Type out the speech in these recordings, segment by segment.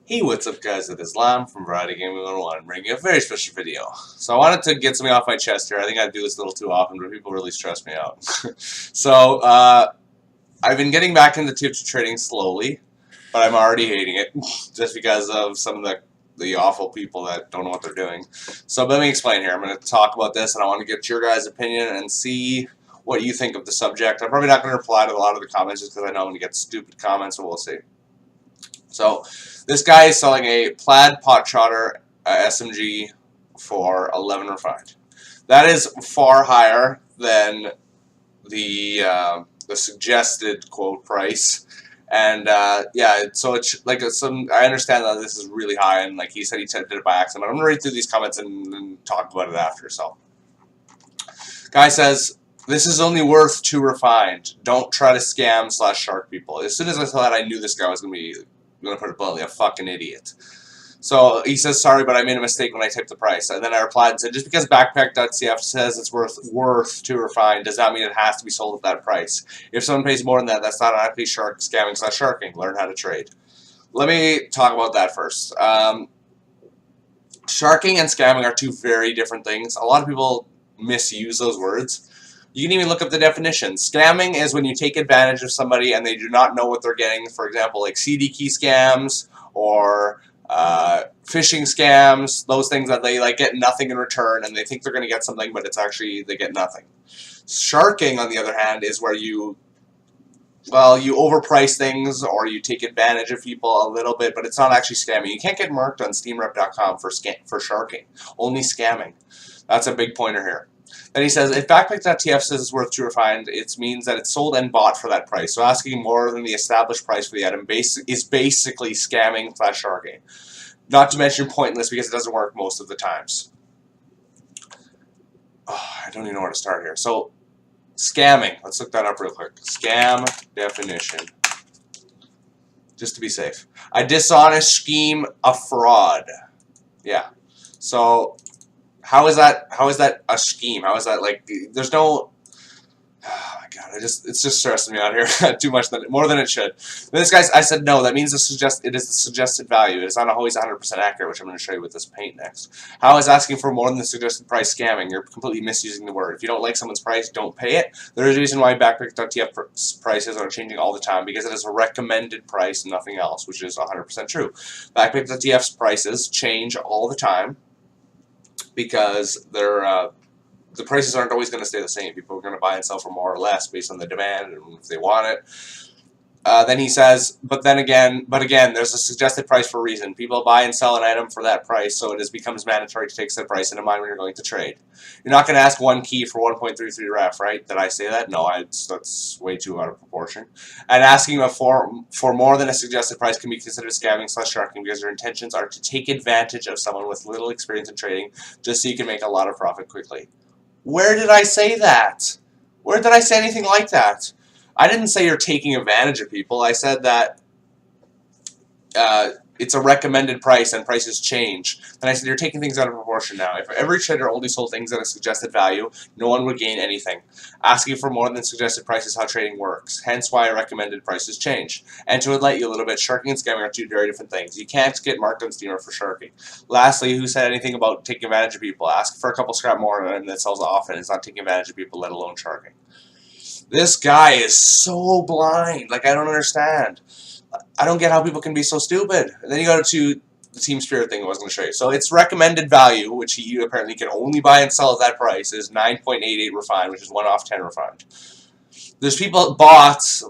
Hey, what's up guys, it is Lam from Variety Gaming 101 bringing you a very special video. So I wanted to get something off my chest here. I think I do this a little too often, but people really stress me out. So, I've been getting back into TF2 trading slowly, but I'm already hating it, just because of some of the awful people that don't know what they're doing. So let me explain here. I'm going to talk about this, and I want to get your guys' opinion and see what you think of the subject. I'm probably not going to reply to a lot of the comments just because I know I'm going to get stupid comments, so we'll see. So this guy is selling a plaid pot trotter SMG for 11 refined. That is far higher than the suggested quote price. And yeah, so it's like I understand that this is really high, and like he said did it by accident. But I'm gonna read through these comments and talk about it after. So, guy says, "This is only worth 2 refined. Don't try to scam / shark people." As soon as I saw that, I knew this guy was gonna be, I'm gonna put it bluntly, a fucking idiot. So he says, "Sorry, but I made a mistake when I typed the price." And then I replied and said, "Just because backpack.cf says it's worth 2 refined does not mean it has to be sold at that price. If someone pays more than that, that's not actually scamming / sharking. Learn how to trade." Let me talk about that first. Sharking and scamming are two very different things. A lot of people misuse those words. You can even look up the definition. Scamming is when you take advantage of somebody and they do not know what they're getting. For example, like CD key scams or phishing scams, those things that they like get nothing in return and they think they're going to get something, but it's actually they get nothing. Sharking, on the other hand, is where you overprice things or you take advantage of people a little bit, but it's not actually scamming. You can't get marked on SteamRep.com for sharking, only scamming. That's a big pointer here. Then he says, if backpack.tf says it's worth 2 refined, it means that it's sold and bought for that price. So asking more than the established price for the item is basically scamming / sharking. Not to mention pointless because it doesn't work most of the times. Oh, I don't even know where to start here. So, scamming. Let's look that up real quick. Scam definition. Just to be safe. A dishonest scheme, a fraud. Yeah. So, how is that a scheme? How is that like there's no, oh my god, it's just stressing me out here too much, more than it should. But this guy's, I said no, that means it is the suggested value. It's not always 100% accurate, which I'm going to show you with this paint next. How is asking for more than the suggested price scamming? You're completely misusing the word. If you don't like someone's price, don't pay it. There is a reason why backpack.tf prices are changing all the time, because it is a recommended price and nothing else, which is 100% true. Backpack.tf's prices change all the time because they're the prices aren't always going to stay the same. People are going to buy and sell for more or less based on the demand and if they want it. Then he says, but again, there's a suggested price for a reason. People buy and sell an item for that price, so it becomes mandatory to take said price into mind when you're going to trade. You're not going to ask 1 key for 1.33 ref, right? Did I say that? No, that's way too out of proportion. And asking for more than a suggested price can be considered scamming / sharking because your intentions are to take advantage of someone with little experience in trading just so you can make a lot of profit quickly. Where did I say that? Where did I say anything like that? I didn't say you're taking advantage of people. I said that it's a recommended price and prices change. And I said you're taking things out of proportion now. If every trader only sold things at a suggested value, no one would gain anything. Asking for more than suggested price is how trading works. Hence why recommended prices change. And to enlighten you a little bit, sharking and scamming are two very different things. You can't get marked on Steamer for sharking. Lastly, who said anything about taking advantage of people? Ask for a couple scrap more and that sells often. It's not taking advantage of people, let alone sharking. This guy is so blind. Like, I don't understand. I don't get how people can be so stupid. And then you go to the Team Spirit thing I was going to show you. So its recommended value, which he apparently can only buy and sell at that price, is 9.88 refined, which is 1 off 10 refined. There's people, bots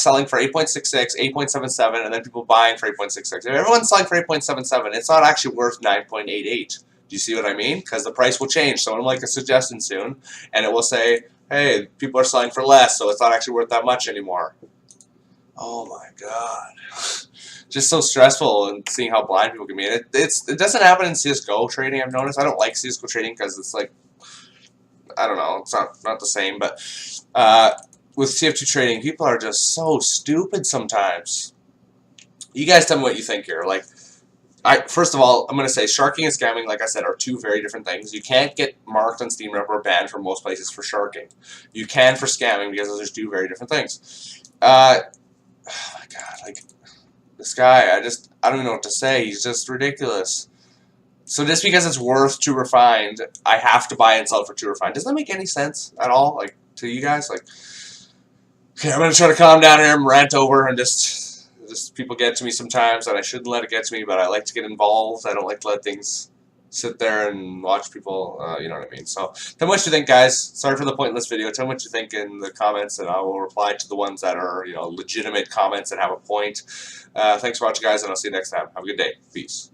selling for 8.66, 8.77, and then people buying for 8.66. If everyone's selling for 8.77, it's not actually worth 9.88. Do you see what I mean? Because the price will change. Someone will make a suggestion soon, and it will say, hey, people are selling for less, so it's not actually worth that much anymore. Oh my god. Just so stressful and seeing how blind people can be. And it doesn't happen in CSGO trading, I've noticed. I don't like CSGO trading because it's like, I don't know, it's not the same. But with TF2 trading, people are just so stupid sometimes. You guys tell me what you think here. Like, first of all, I'm going to say sharking and scamming, like I said, are two very different things. You can't get marked on SteamRep or banned from most places for sharking. You can for scamming because those are two very different things. Oh my god, like, This guy, I don't even know what to say. He's just ridiculous. So just because it's worth 2 refined, I have to buy and sell for 2 refined. Does that make any sense at all? Like, to you guys? Like, okay, I'm gonna try to calm down here and rant over and just people get to me sometimes that I shouldn't let it get to me, but I like to get involved. I don't like to let things sit there and watch people, you know what I mean. So tell me what you think, guys. Sorry for the pointless video. Tell me what you think in the comments, and I will reply to the ones that are, legitimate comments and have a point. Thanks for watching, guys, and I'll see you next time. Have a good day. Peace.